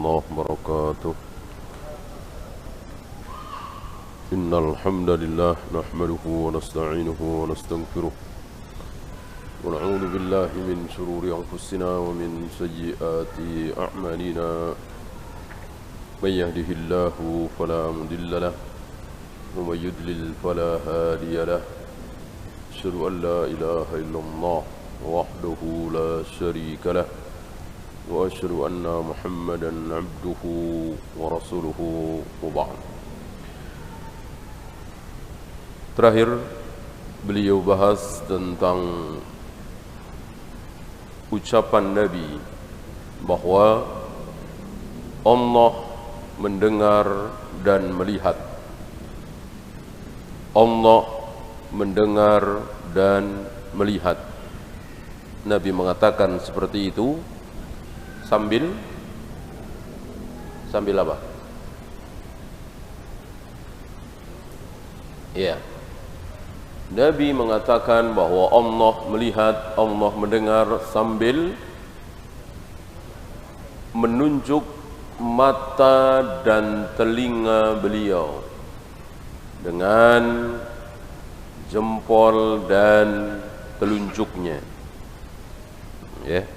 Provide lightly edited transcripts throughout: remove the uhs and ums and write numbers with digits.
الله وبركاته. إن الحمد لله نحمده ونستعينه ونستغفره ونعوذ بالله من شرور أنفسنا ومن سيئات أعمالنا. من يهده الله فلا مضل له ومن يضلل فلا هادي له. أشهد أن لا إله إلا الله وحده لا شريك له وأشهد أن محمدا عبده ورسوله وبعد. Terakhir beliau bahas tentang ucapan Nabi bahwa Allah mendengar dan melihat. Allah mendengar dan melihat. Nabi mengatakan seperti itu sambil apa? Ya. Nabi mengatakan bahwa Allah melihat, Allah mendengar sambil menunjuk mata dan telinga beliau dengan jempol dan telunjuknya. Ya.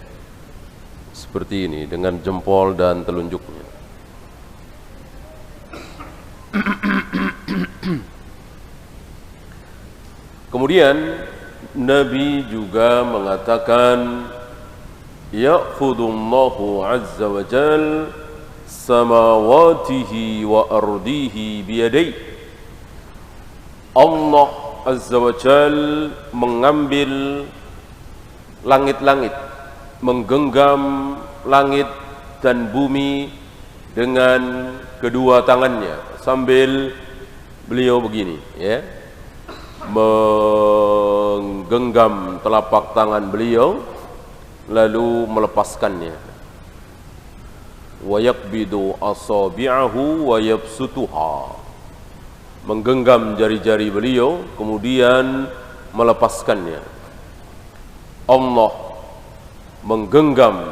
Seperti ini, dengan jempol dan telunjuknya. Kemudian Nabi juga mengatakan, ya'khudullahu azza wa jal samawatihi wa ardihi biyadayhi. Allah azza wa jal mengambil langit-langit, menggenggam langit dan bumi dengan kedua tangannya sambil beliau begini, ya, menggenggam telapak tangan beliau lalu melepaskannya. Wa yaqbidu asabi'ahu wa yabsutuha, menggenggam jari-jari beliau kemudian melepaskannya. Allah menggenggam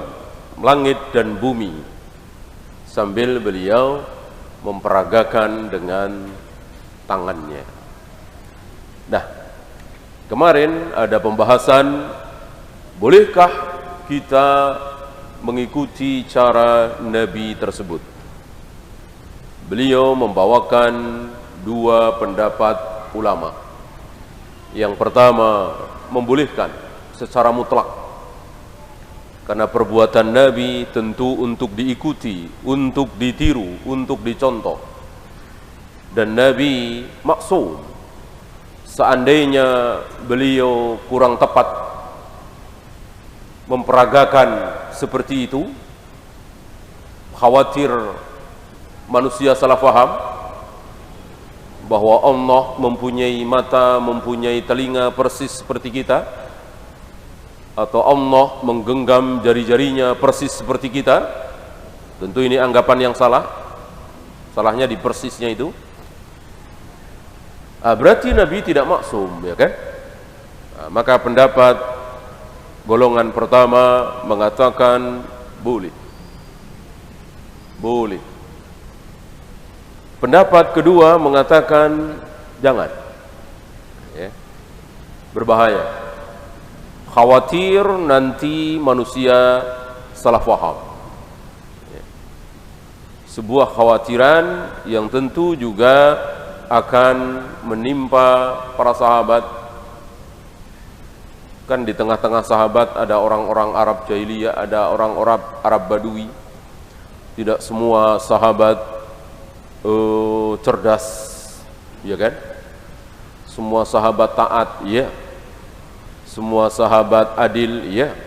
langit dan bumi sambil beliau memperagakan dengan tangannya. Nah, kemarin ada pembahasan, bolehkah kita mengikuti cara Nabi tersebut? Beliau membawakan dua pendapat ulama. Yang pertama, membolehkan secara mutlak, karena perbuatan Nabi tentu untuk diikuti, untuk ditiru, untuk dicontoh. Dan Nabi maksum. Seandainya beliau kurang tepat memperagakan seperti itu, khawatir manusia salah faham bahwa Allah mempunyai mata, mempunyai telinga persis seperti kita, atau Allah menggenggam jari-jarinya persis seperti kita. Tentu ini anggapan yang salah. Salahnya di persisnya itu. Berarti Nabi tidak maksum, ya kan? Maka pendapat golongan pertama mengatakan boleh. Boleh. Pendapat kedua mengatakan jangan. Ya. Berbahaya. Khawatir nanti manusia salah faham. Sebuah khawatiran yang tentu juga akan menimpa para sahabat. Kan di tengah-tengah sahabat ada orang-orang Arab jahiliyah, ada orang-orang Arab Badui. Tidak semua sahabat cerdas, ya kan? Semua sahabat taat, ya. Semua sahabat adil, ya.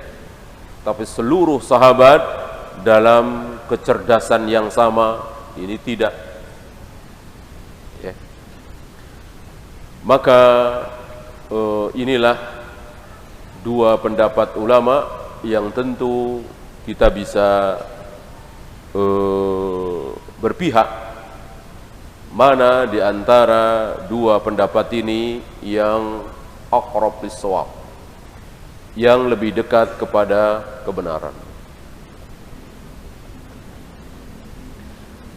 Tapi seluruh sahabat dalam kecerdasan yang sama, ini tidak. Ya. Maka inilah dua pendapat ulama yang tentu kita bisa berpihak mana di antara dua pendapat ini yang aqrab lis-shawab, yang lebih dekat kepada kebenaran.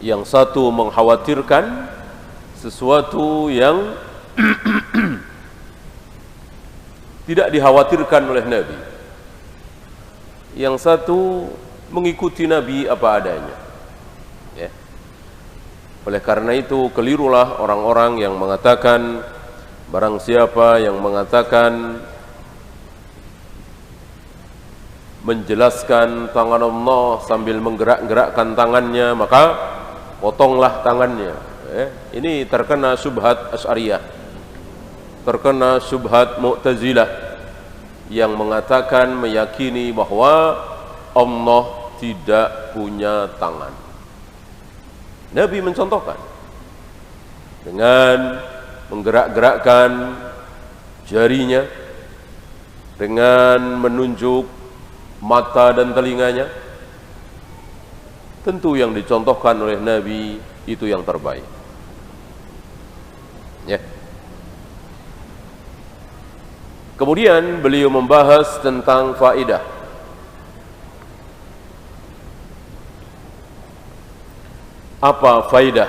Yang satu mengkhawatirkan sesuatu yang tidak dikhawatirkan oleh Nabi. Yang satu mengikuti Nabi apa adanya. Ya. Oleh karena itu kelirulah orang-orang yang mengatakan, barang siapa yang mengatakan menjelaskan tangan Allah sambil menggerak-gerakkan tangannya, maka potonglah tangannya. Ini terkena syubhat Asy'ariyah, terkena syubhat Mu'tazilah yang mengatakan, meyakini bahwa Allah tidak punya tangan. Nabi mencontohkan dengan menggerak-gerakkan jarinya, dengan menunjuk mata dan telinganya. Tentu yang dicontohkan oleh Nabi itu yang terbaik. Ya. Kemudian beliau membahas tentang faedah. Apa faedah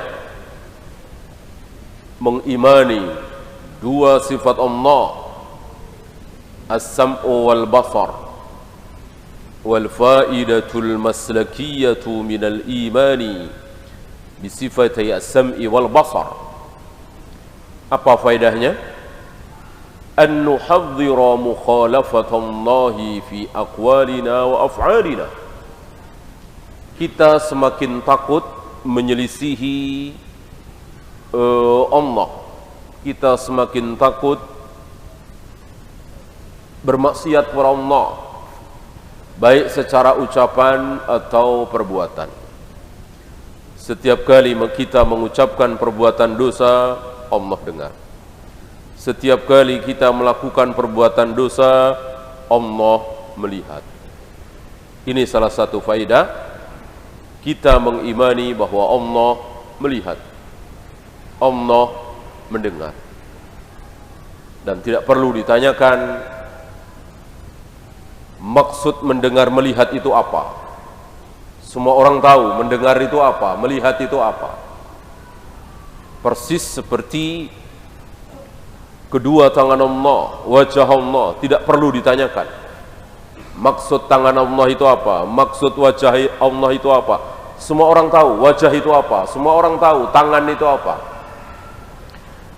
mengimani dua sifat Allah, as-sam'u wal basar, wal faidatul maslakiyatu minal imani bisifati as-sam'i wal basar. Apa faedahnya? An nuhadhdhira mukhalafatallahi fi aqwalina wa af'alina. Kita semakin takut menyelisihi Allah. Kita semakin takut bermaksiat kepada Allah, baik secara ucapan atau perbuatan. Setiap kali kita mengucapkan perbuatan dosa, Allah dengar. Setiap kali kita melakukan perbuatan dosa, Allah melihat. Ini salah satu faedah kita mengimani bahwa Allah melihat, Allah mendengar. Dan tidak perlu ditanyakan maksud mendengar melihat itu apa. Semua orang tahu mendengar itu apa, melihat itu apa. Persis seperti kedua tangan Allah, wajah Allah, tidak perlu ditanyakan maksud tangan Allah itu apa, maksud wajah Allah itu apa. Semua orang tahu wajah itu apa, semua orang tahu tangan itu apa.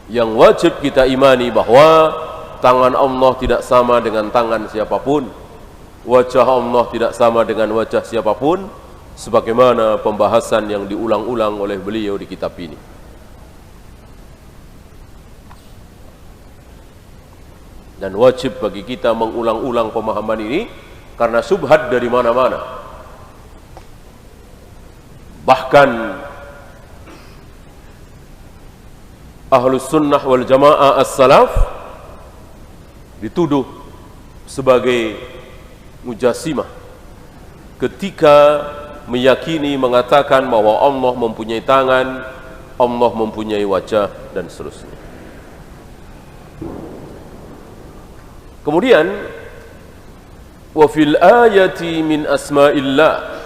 Yang wajib kita imani bahwa tangan Allah tidak sama dengan tangan siapapun, wajah Allah tidak sama dengan wajah siapapun, sebagaimana pembahasan yang diulang-ulang oleh beliau di kitab ini. Dan wajib bagi kita mengulang-ulang pemahaman ini karena syubhat dari mana-mana. Bahkan Ahlus Sunnah wal Jamaah as-Salaf dituduh sebagai mujassimah ketika meyakini, mengatakan bahwa Allah mempunyai tangan, Allah mempunyai wajah, dan seterusnya. Kemudian wa fil ayati min asma'illah,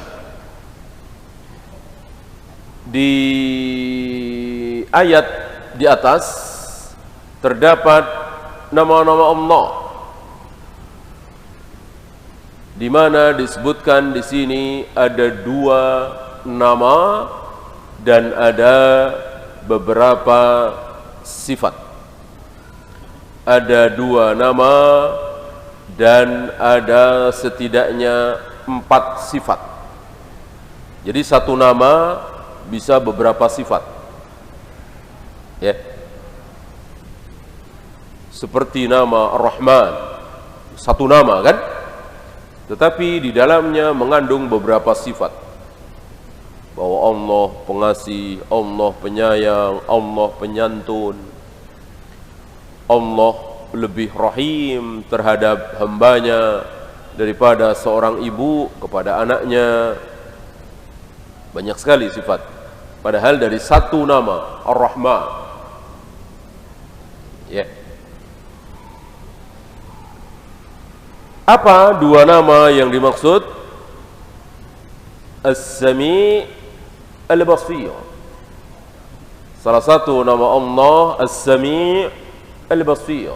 di ayat di atas terdapat nama-nama Allah, di mana disebutkan di sini ada dua nama dan ada beberapa sifat. Ada dua nama dan ada setidaknya 4 sifat. Jadi satu nama bisa beberapa sifat. Ya. Seperti nama Ar-Rahman, satu nama kan? Tetapi di dalamnya mengandung beberapa sifat. Bahwa Allah pengasih, Allah penyayang, Allah penyantun, Allah lebih rahim terhadap hambanya daripada seorang ibu kepada anaknya. Banyak sekali sifat. Padahal dari satu nama, Ar-Rahman. Ya. Apa dua nama yang dimaksud? As-Sami' Al-Basir. Salah satu nama Allah As-Sami' Al-Basir.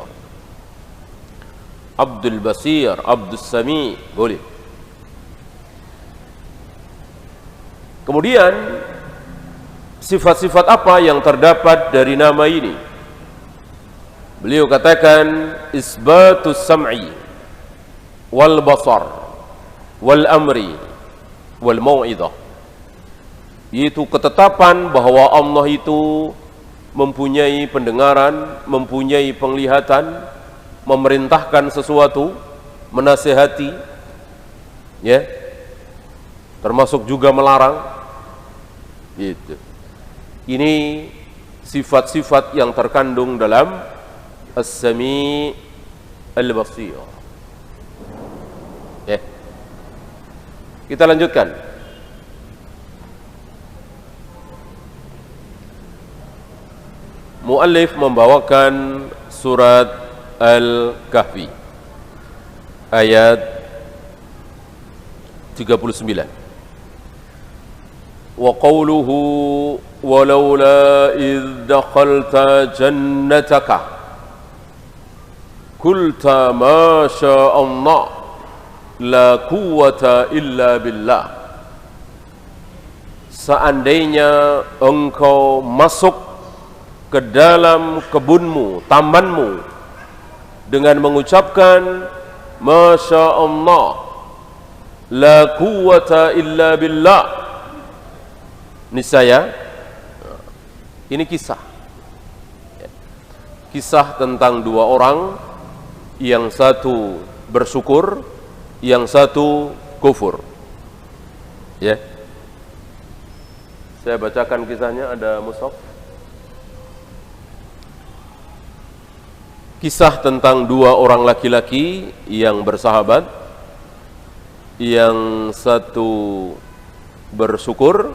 Abdul Basir, Abdul Sami' boleh. Kemudian sifat-sifat apa yang terdapat dari nama ini? Beliau katakan isbatus sam'i wal basar wal amri wal mau'idah, yaitu ketetapan bahwa Allah itu mempunyai pendengaran, mempunyai penglihatan, memerintahkan sesuatu, menasihati, ya, termasuk juga melarang. Gitu. Ini sifat-sifat yang terkandung dalam As-Sami' Al-Basir. Ya. Kita lanjutkan. Muallif membawakan surat Al-Kahfi ayat 39. Wa qawluhu walaula idh dakhalta jannataka qulta ma syaa Allah la quwwata illa billah. Seandainya engkau masuk ke dalam kebunmu, tamanmu, dengan mengucapkan masya Allah la quwwata illa billah, niscaya ini kisah tentang dua orang, yang satu bersyukur, yang satu kufur. Ya, saya bacakan kisahnya, ada mushaf. Kisah tentang dua orang laki-laki yang bersahabat, yang satu bersyukur,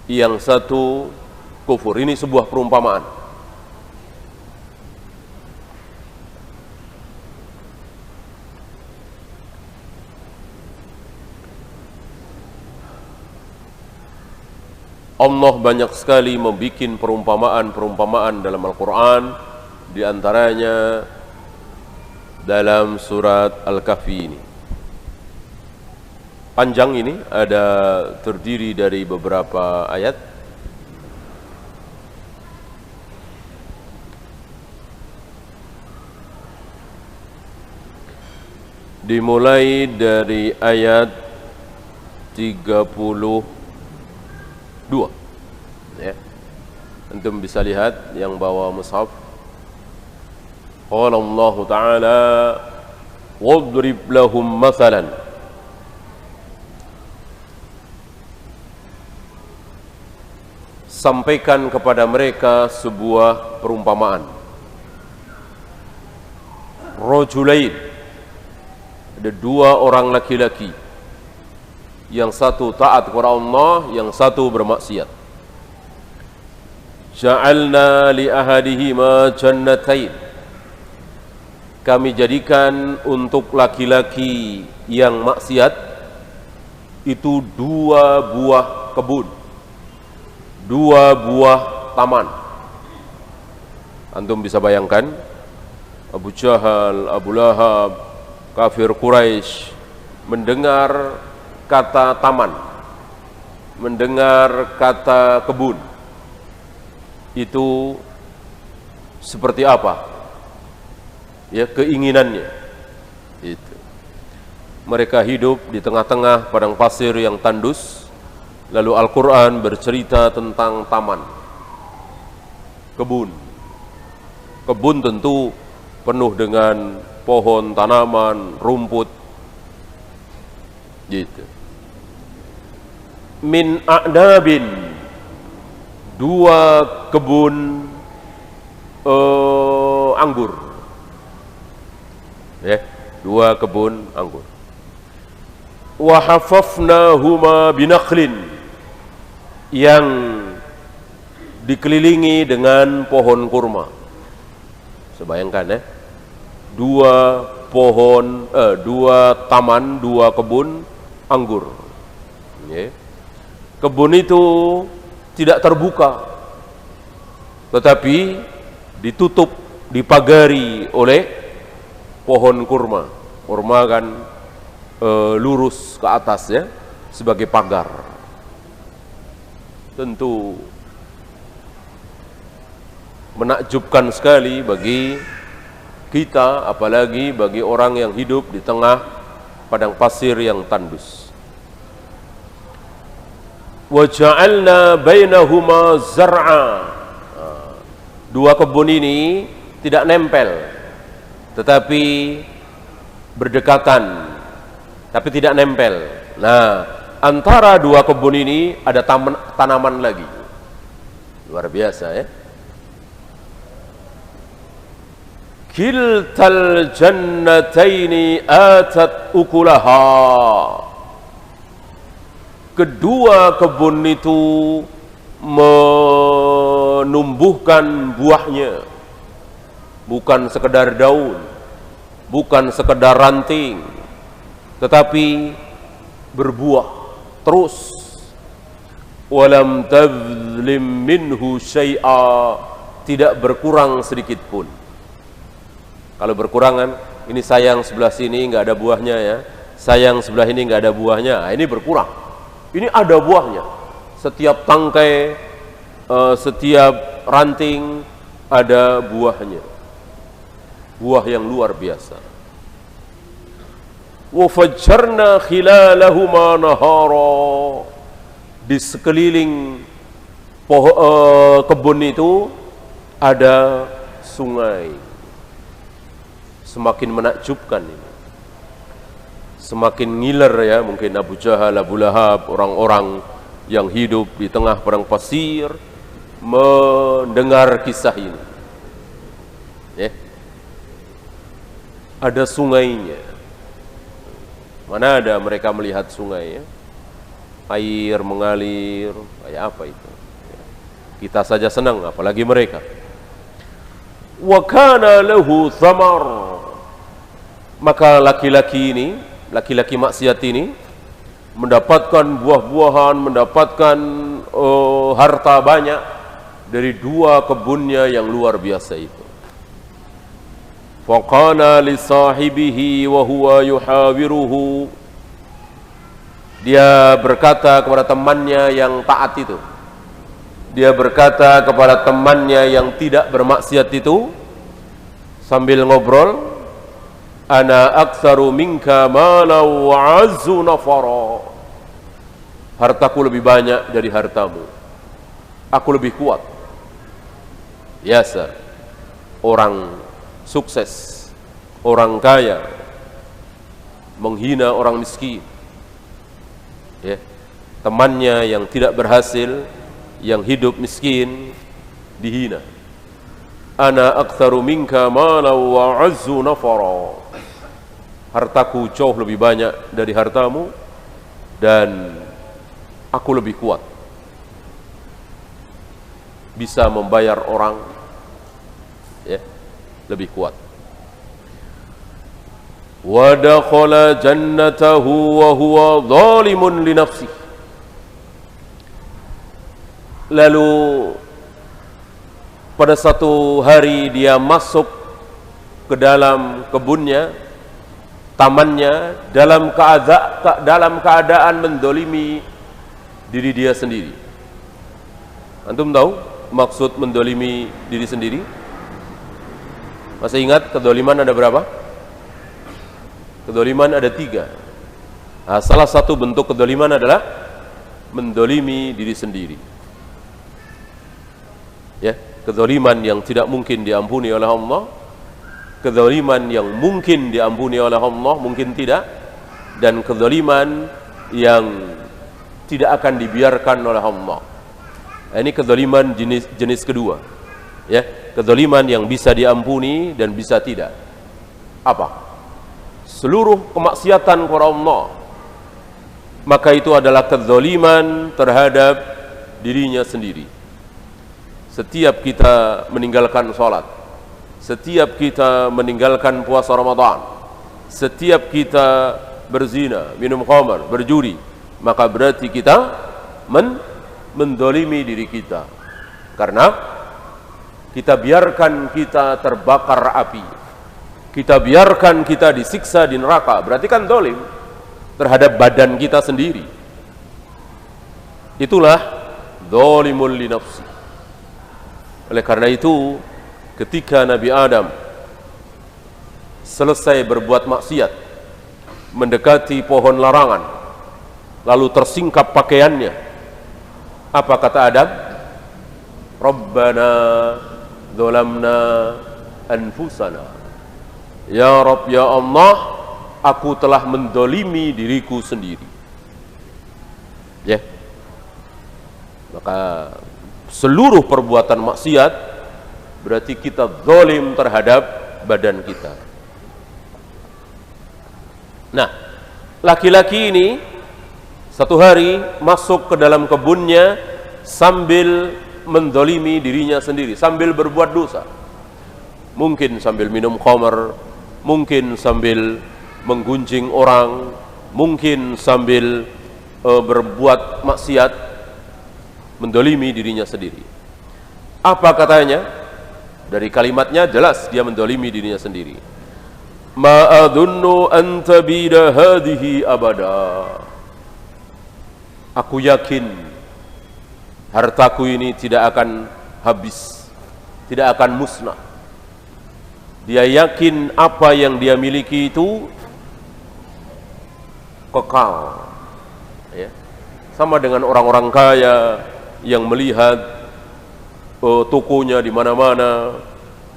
yang satu kufur. Ini sebuah perumpamaan. Allah banyak sekali membuat perumpamaan-perumpamaan dalam Al-Quran, di antaranya dalam surat Al-Kahfi ini. Panjang ini, terdiri dari beberapa ayat. Dimulai dari ayat 32. Ya. Antum bisa lihat yang bawa mushaf. Qala Allah Ta'ala wadrib lahum mathalan. Sampaikan kepada mereka sebuah perumpamaan. Rajulain, ada dua orang laki-laki, yang satu taat kepada Allah, yang satu bermaksiat. Ja'alna li ahadihima jannatain, kami jadikan untuk laki-laki yang maksiat itu dua buah kebun, dua buah taman. Antum bisa bayangkan Abu Jahal, Abu Lahab, kafir Quraisy mendengar kata taman, mendengar kata kebun, itu seperti apa ya keinginannya. Itu mereka hidup di tengah-tengah padang pasir yang tandus. Lalu Al-Quran bercerita tentang taman, kebun. Kebun tentu penuh dengan pohon, tanaman, rumput. Gitu. Min a'nabin, dua kebun anggur. Ya, dua kebun anggur. Wa hafafnahuma binakhlin, yang dikelilingi dengan pohon kurma. Sebayangkan ya, dua taman, dua kebun anggur. Ya. kebun itu tidak terbuka, tetapi ditutup, dipagari oleh pohon kurma. Kurma kan lurus ke atas ya, sebagai pagar. Tentu menakjubkan sekali bagi kita, apalagi bagi orang yang hidup di tengah padang pasir yang tandus. Wa ja'alna bainahuma zar'a. Dua kebun ini tidak nempel, tetapi berdekatan, tapi tidak nempel. Nah, antara dua kebun ini ada tanaman lagi. Luar biasa ya. Kiltal jannataini atat ukulaha. Kedua kebun itu menumbuhkan buahnya, bukan sekedar daun, bukan sekedar ranting, tetapi berbuah terus. Walam tazlim minhu syai'a, tidak berkurang sedikit pun. Kalau berkurangan, ini sayang sebelah sini nggak ada buahnya ya, sayang sebelah ini nggak ada buahnya, nah, ini berkurang. Ini ada buahnya. Setiap tangkai, setiap ranting ada buahnya. Buah yang luar biasa. Wa fajjarna khilalahuma nahara. Di sekeliling kebun itu ada sungai. Semakin menakjubkan ini. Semakin ngiler ya, mungkin Abu Jahal, Abu Lahab, orang-orang yang hidup di tengah padang pasir mendengar kisah ini. Ya. Ada sungainya. Mana ada mereka melihat sungai ya? Air mengalir, kayak apa itu? Kita saja senang, apalagi mereka. Wa kana lahu thamar. Maka laki-laki ini, laki-laki maksiat ini mendapatkan buah-buahan, mendapatkan harta banyak dari dua kebunnya yang luar biasa itu. Faqala li sahibihi wa huwa yuhawiruhu. Dia berkata kepada temannya yang taat itu. Dia berkata kepada temannya yang tidak bermaksiat itu sambil ngobrol, ana aktsaru minka malan wa azzu nafara. Hartaku lebih banyak dari hartamu. Aku lebih kuat. Biasa orang sukses, orang kaya menghina orang miskin. Ya, temannya yang tidak berhasil, yang hidup miskin dihina. Ana aktsaru minka malan wa azzu nafara. Hartaku jauh lebih banyak dari hartamu dan aku lebih kuat, bisa membayar orang ya, lebih kuat. Wa dakhala jannatahu wa huwa zalimun li nafsihi. Lalu pada satu hari dia masuk ke dalam kebunnya, tamannya, dalam keadaan mendolimi diri dia sendiri. Antum tahu maksud mendolimi diri sendiri? Masih ingat kedoliman ada berapa? Kedoliman ada 3. Nah, salah satu bentuk kedoliman adalah mendolimi diri sendiri. Ya, kedoliman yang tidak mungkin diampuni oleh Allah, kedoliman yang mungkin diampuni oleh Allah, mungkin tidak, dan kedoliman yang tidak akan dibiarkan oleh Allah. Nah, ini kedoliman jenis kedua. Ya, kedoliman yang bisa diampuni dan bisa tidak. Apa? Seluruh kemaksiatan kepada Allah, maka itu adalah kedoliman terhadap dirinya sendiri. Setiap kita meninggalkan sholat, setiap kita meninggalkan puasa Ramadan, setiap kita berzina, minum khamar, berjudi, maka berarti kita mendolimi diri kita. Karena kita biarkan kita terbakar api, kita biarkan kita disiksa di neraka, berarti kan dolim terhadap badan kita sendiri. Itulah dolimul li nafsi. Oleh karena itu, ketika Nabi Adam selesai berbuat maksiat, mendekati pohon larangan, lalu tersingkap pakaiannya, apa kata Adam? Rabbana dzalamna anfusana. Ya Rabb, ya Allah, aku telah mendolimi diriku sendiri. Ya. Maka seluruh perbuatan maksiat berarti kita zalim terhadap badan kita. Nah, laki-laki ini satu hari masuk ke dalam kebunnya sambil mendolimi dirinya sendiri, sambil berbuat dosa. Mungkin sambil minum khamar, mungkin sambil menggunjing orang, mungkin sambil berbuat maksiat, mendolimi dirinya sendiri. Apa katanya? Dari kalimatnya jelas dia mendolimi dirinya sendiri. Ma adunnu an tabida hadhihi abada. Aku yakin hartaku ini tidak akan habis, tidak akan musnah. Dia yakin apa yang dia miliki itu kekal. Ya. Sama dengan orang-orang kaya yang melihat tokonya di mana-mana,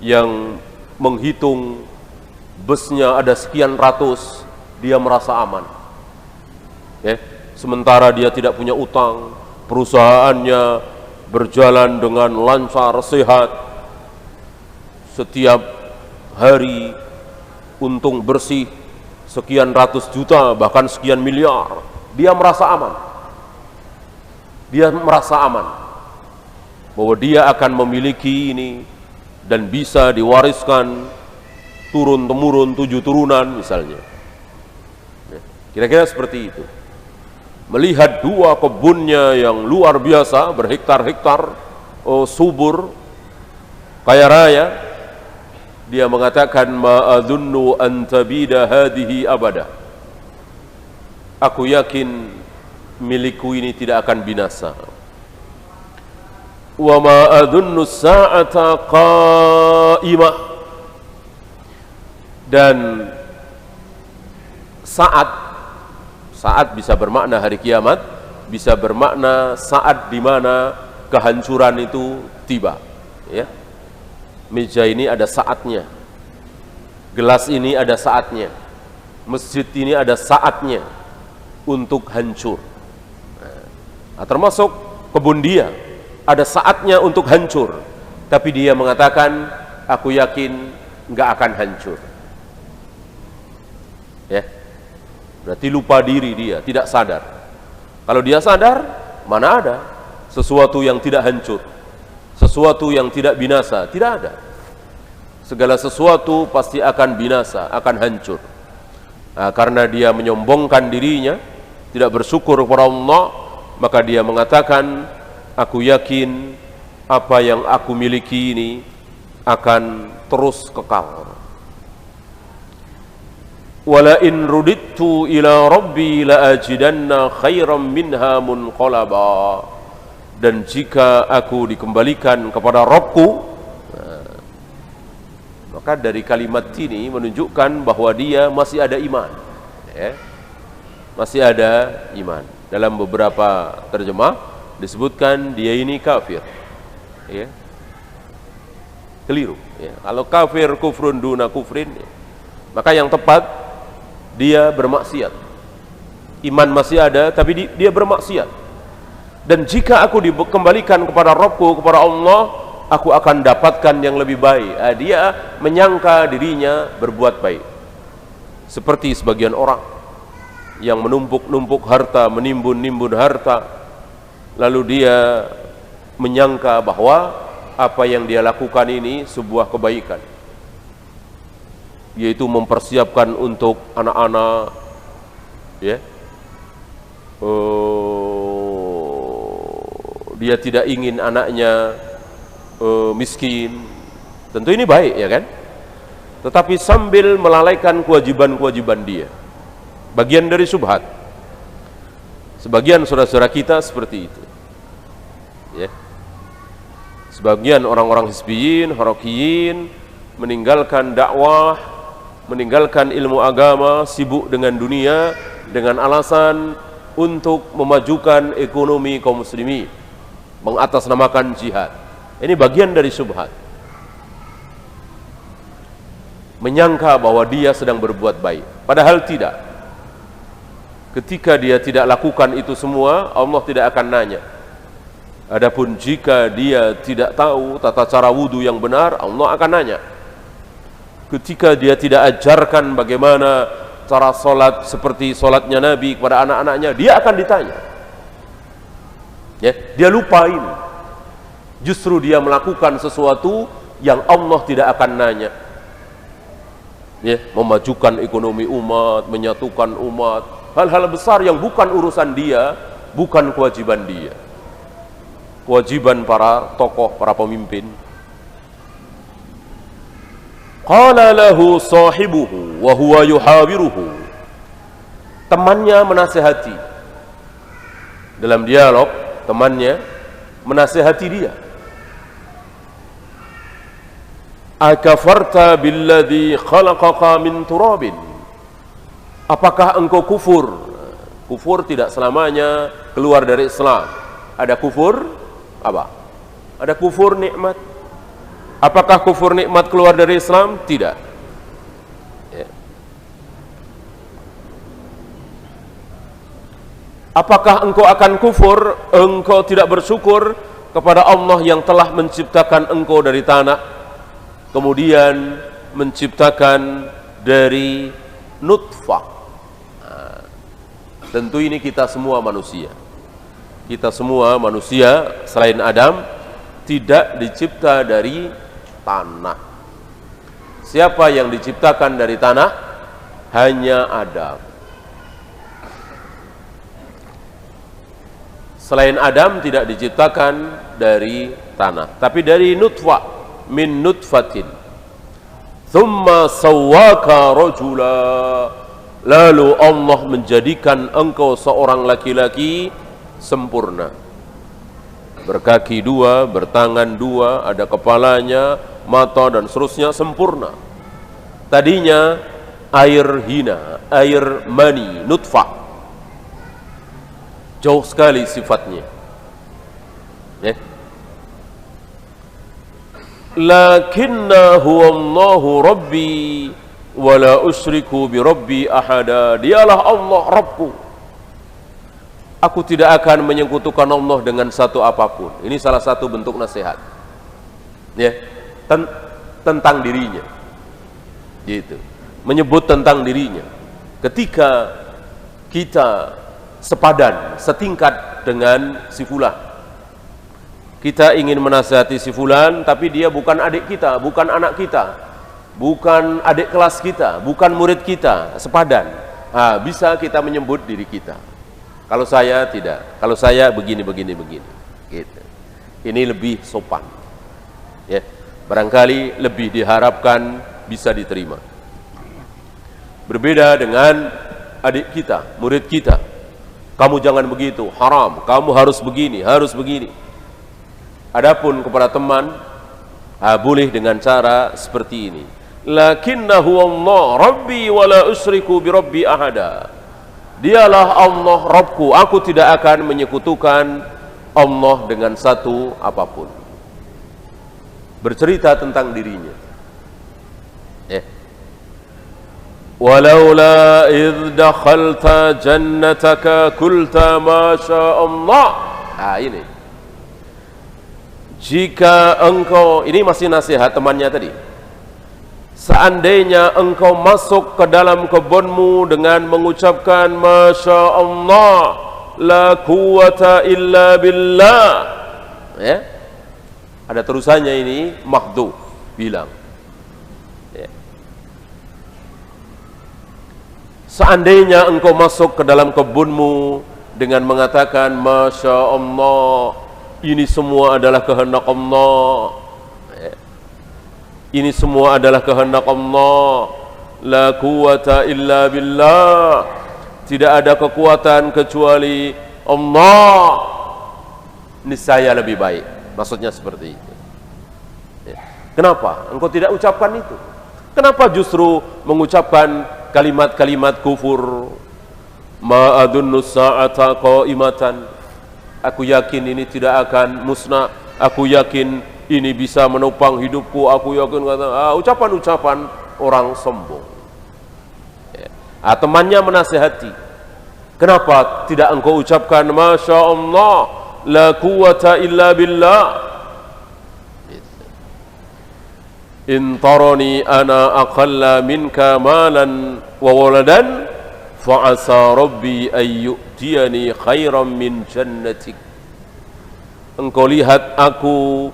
yang menghitung busnya ada sekian ratus, dia merasa aman. Ya. Sementara dia tidak punya utang, perusahaannya berjalan dengan lancar, sehat, setiap hari untung bersih sekian ratus juta, bahkan sekian miliar. Dia merasa aman. Dia merasa aman bahwa dia akan memiliki ini dan bisa diwariskan turun-temurun 7 turunan misalnya. Kira-kira seperti itu. Melihat dua kebunnya yang luar biasa, berhektar-hektar, subur, kaya raya, dia mengatakan ma'adunnu an tabida hadhihi abada. Aku yakin milikku ini tidak akan binasa. Wa ma'adunnu sa'ata qa'imah. Dan saat bisa bermakna hari kiamat, bisa bermakna saat di mana kehancuran itu tiba. Ya. Meja ini ada saatnya, gelas ini ada saatnya, masjid ini ada saatnya untuk hancur. Nah, termasuk kebun dia ada saatnya untuk hancur, tapi dia mengatakan, aku yakin nggak akan hancur. Ya. Berarti lupa diri dia, tidak sadar. Kalau dia sadar, mana ada sesuatu yang tidak hancur, sesuatu yang tidak binasa, tidak ada. Segala sesuatu pasti akan binasa, akan hancur. Nah, karena dia menyombongkan dirinya, tidak bersyukur kepada Allah, maka dia mengatakan, aku yakin apa yang aku miliki ini akan terus kekal. Wala in rudittu ila rabbi la ajidanna khairam minha munqalaba. Dan jika aku dikembalikan kepada Rabbku, maka dari kalimat ini menunjukkan bahwa dia masih ada iman. Ya. Masih ada iman. Dalam beberapa terjemah disebutkan dia ini kafir. Ya. Keliru. Ya. Kalau kafir kufrun duna kufrin, ya. Maka yang tepat dia bermaksiat. Iman masih ada, tapi dia bermaksiat. Dan jika aku dikembalikan kepada Rabbku, kepada Allah, aku akan dapatkan yang lebih baik. Dia menyangka dirinya berbuat baik. Seperti sebagian orang yang menumpuk-numpuk harta, menimbun-nimbun harta, lalu dia menyangka bahwa apa yang dia lakukan ini sebuah kebaikan, yaitu mempersiapkan untuk anak-anak, ya, dia tidak ingin anaknya miskin, tentu ini baik, ya kan? Tetapi sambil melalaikan kewajiban-kewajiban dia, bagian dari syubhat. Sebagian saudara-saudara kita seperti itu, ya. Sebagian orang-orang hizbiyin, harakiyin meninggalkan dakwah, meninggalkan ilmu agama, sibuk dengan dunia dengan alasan untuk memajukan ekonomi kaum muslimin, mengatasnamakan jihad. Ini bagian dari syubhat. Menyangka bahwa dia sedang berbuat baik, padahal tidak. Ketika dia tidak lakukan itu semua, Allah tidak akan nanya. Adapun jika dia tidak tahu tata cara wudu yang benar, Allah akan nanya. Ketika dia tidak ajarkan bagaimana cara solat seperti solatnya Nabi kepada anak-anaknya, dia akan ditanya. Ya, dia lupa ini. Justru dia melakukan sesuatu yang Allah tidak akan nanya. Ya, memajukan ekonomi umat, menyatukan umat, hal-hal besar yang bukan urusan dia, bukan kewajiban dia. Kewajiban para tokoh, para pemimpin. Qala lahu sahibuhu wa huwa yuhawiruhu. Temannya menasihati. Dalam dialog, temannya menasihati dia. Akafarta billadhi khalaqaka min turabin. Apakah engkau kufur? Kufur tidak selamanya keluar dari Islam. Ada kufur apa? Ada kufur nikmat. Apakah kufur nikmat keluar dari Islam? Tidak. Ya. Apakah engkau akan kufur? Engkau tidak bersyukur kepada Allah yang telah menciptakan engkau dari tanah, kemudian menciptakan dari nutfah. Nah, tentu ini kita semua manusia. Kita semua manusia selain Adam tidak dicipta dari tanah. Siapa yang diciptakan dari tanah? Hanya Adam. Selain Adam tidak diciptakan dari tanah, tapi dari nutfah, min nutfatin. Thumma sawwaka rajula. Lalu Allah menjadikan engkau seorang laki-laki sempurna. Berkaki dua, bertangan dua, ada kepalanya, mata dan seterusnya, sempurna. Tadinya air hina, air mani, nutfah. Jauh sekali sifatnya. Ya. Lakinnahu Allahu Rabbi wa la usyriku bi Rabbi ahada. Dialah Allah Rabbku. Aku tidak akan menyekutukan Allah dengan satu apapun. Ini salah satu bentuk nasihat. Ya, tentang dirinya. Gitu. Menyebut tentang dirinya. Ketika kita sepadan, setingkat dengan si fulan. Kita ingin menasihati si fulan, tapi dia bukan adik kita, bukan anak kita, bukan adik kelas kita, bukan murid kita, sepadan. Nah, bisa kita menyebut diri kita. Kalau saya tidak, kalau saya begini. Gitu. Ini lebih sopan. Ya, barangkali lebih diharapkan bisa diterima. Berbeda dengan adik kita, murid kita. Kamu jangan begitu, haram. Kamu harus begini, harus begini. Adapun kepada teman, boleh dengan cara seperti ini. Lakinnahu Allah Rabbi wa la usyriku bi Rabbi ahada. Dialah Allah Rabbku, aku tidak akan menyekutukan Allah dengan satu apapun. Bercerita tentang dirinya. Walaula idh dakhalta jannataka kulta ma sya Allah. Nah, ini. Jika engkau, ini masih nasihat temannya tadi. Seandainya engkau masuk ke dalam kebunmu dengan mengucapkan Masya Allah, la quwata illa billah. Ya. Ada terusannya ini, mahdhuf bilang. Ya. Seandainya engkau masuk ke dalam kebunmu dengan mengatakan Masya Allah, Ini semua adalah kehendak Allah. Ini semua adalah kehendak Allah. La quwata illa billah. Tidak ada kekuatan kecuali Allah. Niscaya lebih baik. Maksudnya seperti itu. Kenapa engkau tidak ucapkan itu? Kenapa justru mengucapkan kalimat-kalimat kufur? Ma adunnu sa'ata qa'imatan. Aku yakin ini tidak akan musnah. Aku yakin ini bisa menopang hidupku. Aku yakin ucapan-ucapan orang sombong. Temannya menasihati. Kenapa tidak engkau ucapkan Masya Allah, la quwata illa billah. In tarani ana aqalla minka malan wa waladan fa'asa rabbi ayyu'tiyani khairan min jannatik. Engkau lihat aku,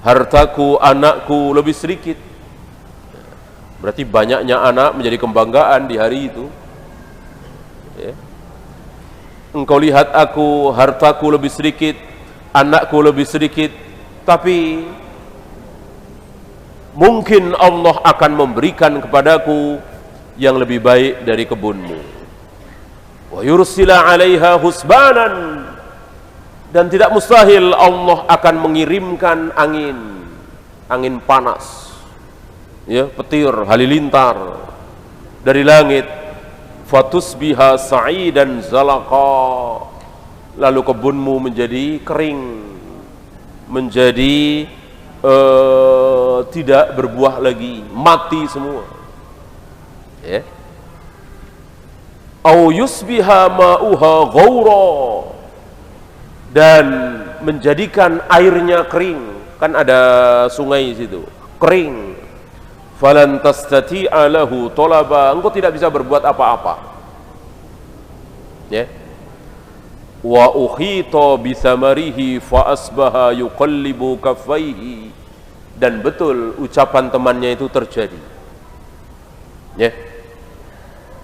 hartaku, anakku lebih sedikit. Berarti banyaknya anak menjadi kebanggaan di hari itu. Engkau lihat aku, hartaku lebih sedikit, anakku lebih sedikit, tapi mungkin Allah akan memberikan kepadaku yang lebih baik dari kebunmu. Wa yursila 'alaiha husbanan, dan tidak mustahil Allah akan mengirimkan angin panas, petir halilintar dari langit. Fatusbiha sa'idan zalaqa, lalu kebunmu menjadi kering, menjadi tidak berbuah lagi, mati semua. Au yusbiha ma'uha ghaura, dan menjadikan airnya kering. Kan ada sungai di situ, kering. Falan tastati'a lahu talaba, engkau tidak bisa berbuat apa-apa. Wa ukhita bi thamarihi fa asbaha yuqallibu kaffaihi, dan betul ucapan temannya itu terjadi.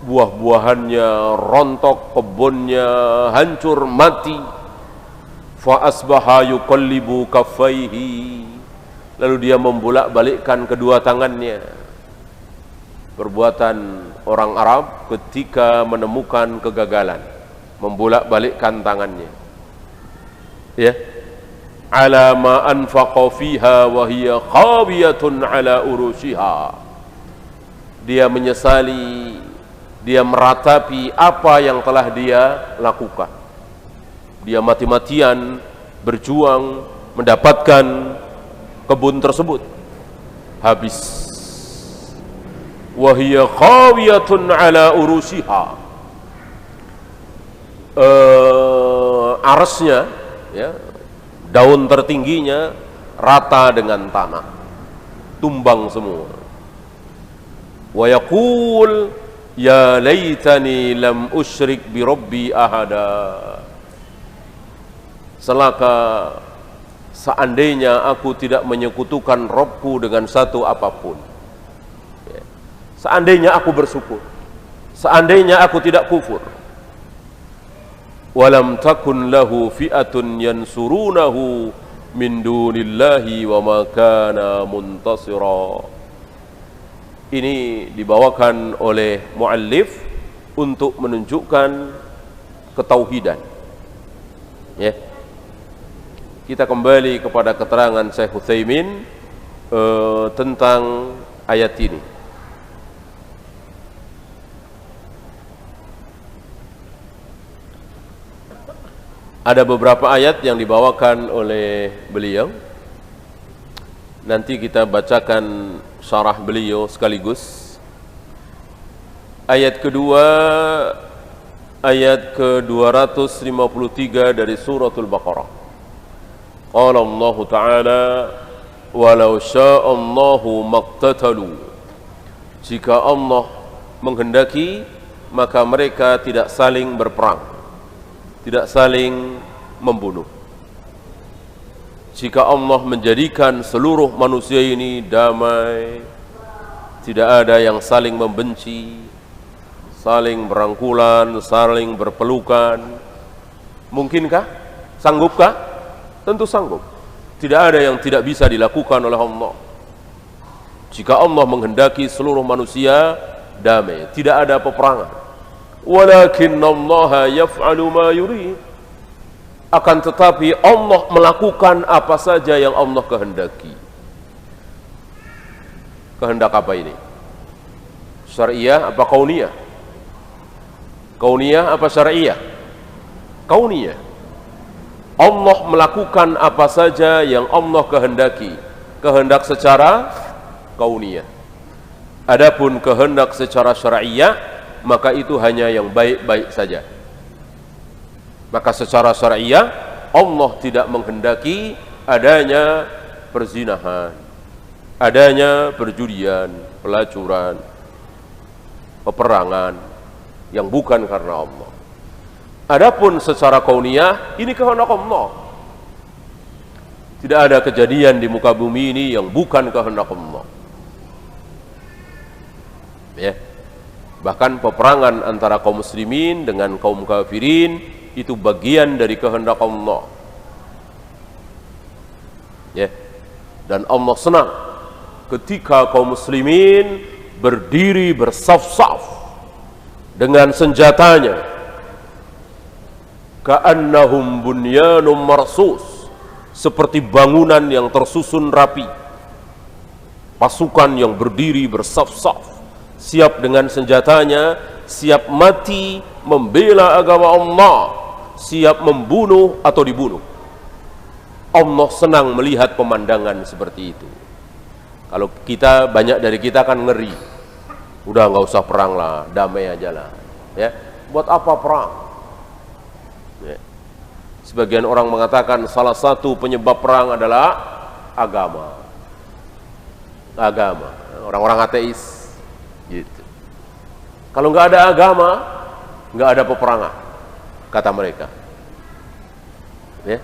Buah-buahannya rontok, kebunnya hancur, mati. Fa asbaha yuqallibu kaffaihi, lalu dia membolak-balikkan kedua tangannya. Perbuatan orang Arab ketika menemukan kegagalan, membolak-balikkan tangannya. Ala ma anfaqa fiha wa hiya khawiyatun ala urushiha. Dia menyesali, dia meratapi apa yang telah dia lakukan. Dia mati-matian berjuang mendapatkan kebun tersebut, habis. Wa hiya khawiyatun ala urushiha. Arasnya, daun tertingginya rata dengan tanah, tumbang semua. Wa yaqul ya laitani lam usyrik bi rabbi ahada. Celaka, seandainya aku tidak menyekutukan Rabbku dengan satu apapun. Seandainya aku bersyukur, seandainya aku tidak kufur. Walam takun lahu fi'atun yansurunahu min dunillahi wa ma kana muntasira. Ini dibawakan oleh muallif untuk menunjukkan ketauhidan. Kita kembali kepada keterangan Syekh Utsaimin tentang ayat ini. Ada beberapa ayat yang dibawakan oleh beliau. Nanti kita bacakan syarah beliau sekaligus. Ayat kedua, ayat ke-253 dari suratul Baqarah. Qala Allah Ta'ala, walau sya'allahu maqtatalu. Jika Allah menghendaki, maka mereka tidak saling berperang, tidak saling membunuh. Jika Allah menjadikan seluruh manusia ini damai, tidak ada yang saling membenci, saling berangkulan, saling berpelukan, mungkinkah? Sanggupkah? Tentu sanggup. Tidak ada yang tidak bisa dilakukan oleh Allah. Jika Allah menghendaki seluruh manusia damai, tidak ada peperangan. Walakinallaha yaf'alu ma yurid. Akan tetapi Allah melakukan apa saja yang Allah kehendaki. Kehendak apa ini? Syariah apa kauniyah? Kauniyah apa syariah? Kauniyah. Allah melakukan apa saja yang Allah kehendaki. Kehendak secara kauniyah. Adapun kehendak secara syariah, maka itu hanya yang baik-baik saja. Maka secara syariah Allah tidak menghendaki adanya perzinahan, adanya perjudian, pelacuran, peperangan yang bukan karena Allah. Adapun secara kauniyah, ini kehendak Allah. Tidak ada kejadian di muka bumi ini yang bukan kehendak Allah. Ya. Bahkan peperangan antara kaum muslimin dengan kaum kafirin itu bagian dari kehendak Allah. Ya. Dan Allah senang ketika kaum muslimin berdiri bersaf-saf dengan senjatanya, ka'annahum bunyanum marsus, seperti bangunan yang tersusun rapi. Pasukan yang berdiri bersaf-saf, siap dengan senjatanya, siap mati membela agama Allah, siap membunuh atau dibunuh. Allah senang melihat pemandangan seperti itu. Kalau kita, banyak dari kita kan ngeri, udah nggak usah perang lah, damai aja lah. Ya, buat apa perang? Ya. Sebagian orang mengatakan salah satu penyebab perang adalah agama. Agama, orang-orang ateis. Gitu. Kalau nggak ada agama, nggak ada peperangan, kata mereka. Ya.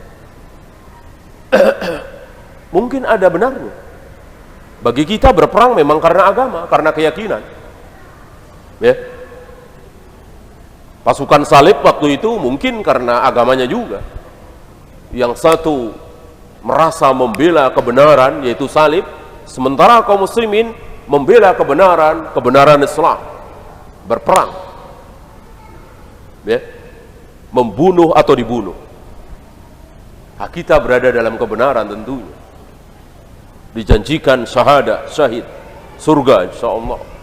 Mungkin ada benarnya. Bagi kita berperang memang karena agama, karena keyakinan. Ya. Pasukan salib waktu itu mungkin karena agamanya juga. Yang satu merasa membela kebenaran, yaitu salib, sementara kaum muslimin membela kebenaran Islam, berperang, ya, membunuh atau dibunuh. Hak kita berada dalam kebenaran tentunya. Dijanjikan syahadah, syahid, surga insyaallah.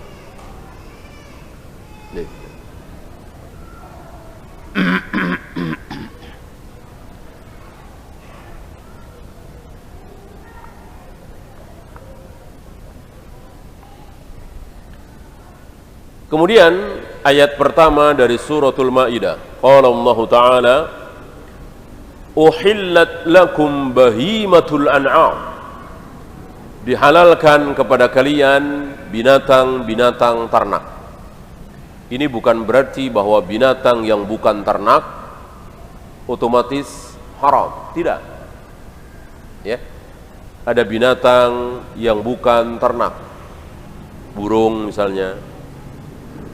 Kemudian ayat pertama dari suratul Maidah, qala Allah Ta'ala, uhillat lakum bahimatul an'am, dihalalkan kepada kalian binatang-binatang ternak. Ini bukan berarti bahwa binatang yang bukan ternak otomatis haram, tidak. Ya. Ada binatang yang bukan ternak. Burung misalnya.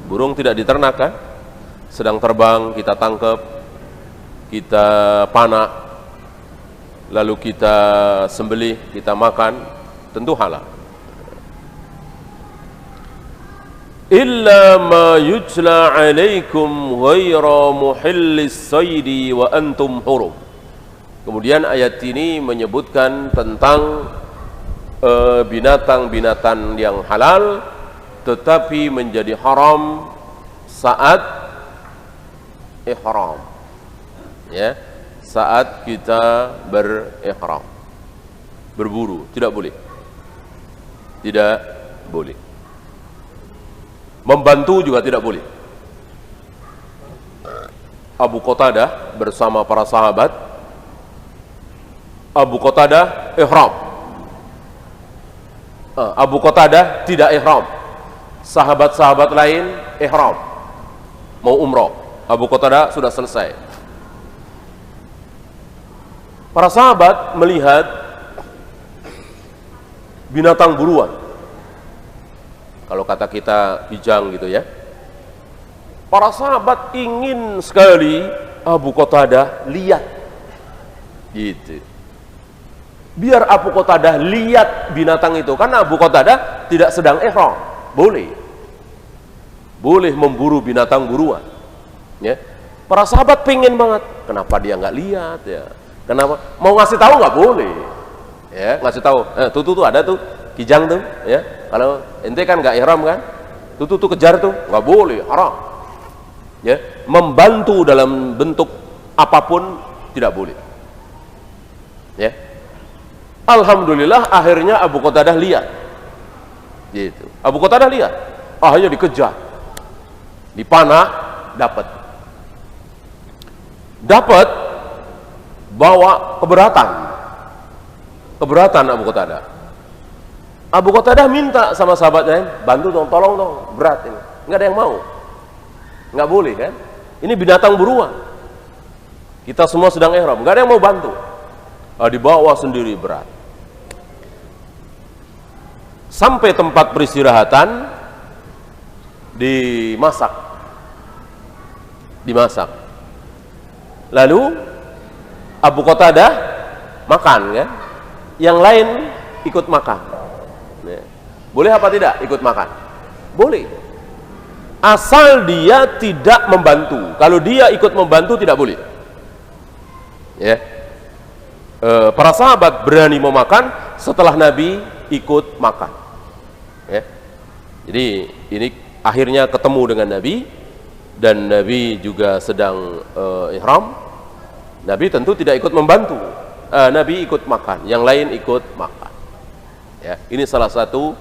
Burung tidak diternak kan? Sedang terbang, kita tangkap, kita panak, lalu kita sembelih, kita makan, tentu halal. Illa ma yujla alaikum ghaira muhillis saydi wa antum hurum. Kemudian ayat ini menyebutkan tentang binatang-binatang yang halal tetapi menjadi haram saat ihram. Ya, saat kita berihram. Berburu tidak boleh. Tidak boleh. Membantu juga tidak boleh. Abu Qatadah bersama para sahabat, Abu Qatadah ihram, Abu Qatadah tidak ihram, sahabat-sahabat lain ihram, mau umrah. Abu Qatadah sudah selesai. Para sahabat melihat binatang buruan, kalau kata kita kijang gitu ya. Para sahabat ingin sekali Abu Qatadah lihat gitu. Biar Abu Qatadah lihat binatang itu, karena Abu Qatadah tidak sedang ihram, boleh memburu binatang buruan. Ya, para sahabat pengen banget, kenapa dia nggak lihat ya? Kenapa? Mau ngasih tahu nggak boleh? Ya, ngasih tahu, tuh ada tuh kijang tuh, ya. Kalau ente kan nggak ihram kan, tuh kejar tuh, nggak boleh, haram. Ya, membantu dalam bentuk apapun tidak boleh. Ya. Alhamdulillah akhirnya Abu Qatadah lihat. Gitu. Abu Qatadah lihat. Akhirnya dikejar. Dipanah, dapat bawa keberatan Abu Qatadah. Abu Qatadah minta sama sahabatnya, bantu dong, tolong dong, berat ini. Nggak ada yang mau. Nggak boleh kan? Ini binatang buruan. Kita semua sedang ihram, nggak ada yang mau bantu. Dibawa sendiri berat. Sampai tempat peristirahatan, dimasak. Lalu Abu Qatadah makan kan? Yang lain ikut makan. Boleh apa tidak ikut makan? Boleh. Asal dia tidak membantu. Kalau dia ikut membantu tidak boleh. Ya. Para sahabat berani mau makan setelah Nabi ikut makan. Ya. Jadi ini akhirnya ketemu dengan Nabi, dan Nabi juga sedang ihram. Nabi tentu tidak ikut membantu. Nabi ikut makan, yang lain ikut makan. Ya, ini salah satu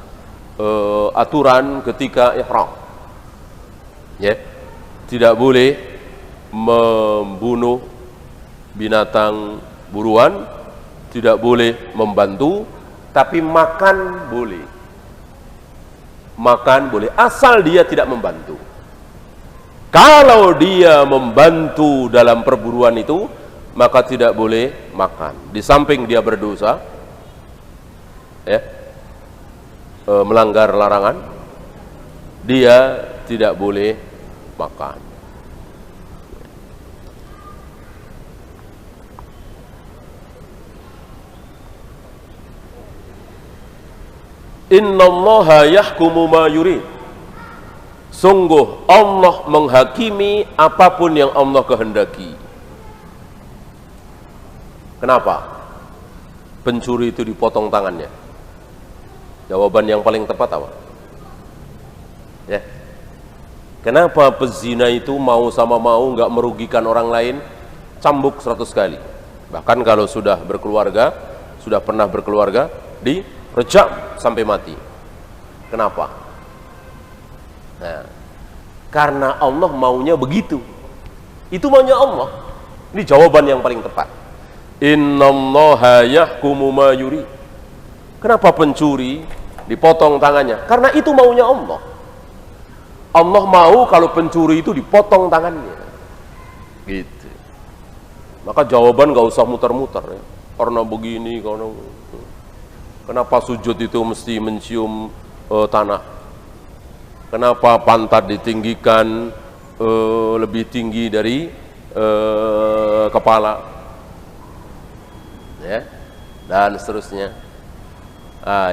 aturan ketika ihram. Ya, tidak boleh membunuh binatang buruan, tidak boleh membantu, tapi makan boleh. Makan boleh, asal dia tidak membantu. Kalau dia membantu dalam perburuan itu, maka tidak boleh makan. Di samping dia berdosa, ya, melanggar larangan, dia tidak boleh makan. Innallaha yahkumu ma yurid. Sungguh Allah menghakimi apapun yang Allah kehendaki. Kenapa pencuri itu dipotong tangannya? Jawaban yang paling tepat apa? Ya. Kenapa pezina itu mau sama mau nggak merugikan orang lain, cambuk 100 kali. Bahkan kalau sudah berkeluarga, sudah pernah berkeluarga, direjam sampai mati. Kenapa? Nah, karena Allah maunya begitu. Itu maunya Allah. Ini jawaban yang paling tepat. Innallaha yahkumu ma yurid. Kenapa pencuri dipotong tangannya? Karena itu maunya Allah. Allah mau kalau pencuri itu dipotong tangannya. Gitu. Maka jawaban gak usah muter-muter ya. Karena begini, karena kenapa sujud itu mesti mencium tanah? Kenapa pantat ditinggikan lebih tinggi dari kepala? Ya, dan seterusnya.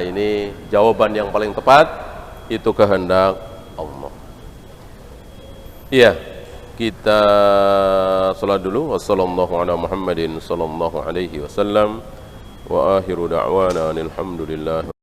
Ini jawaban yang paling tepat, itu kehendak Allah. Iya, kita salat dulu. Wassallallahu ala Muhammadin sallallahu alaihi wasallam wa akhiru da'wana alhamdulillah.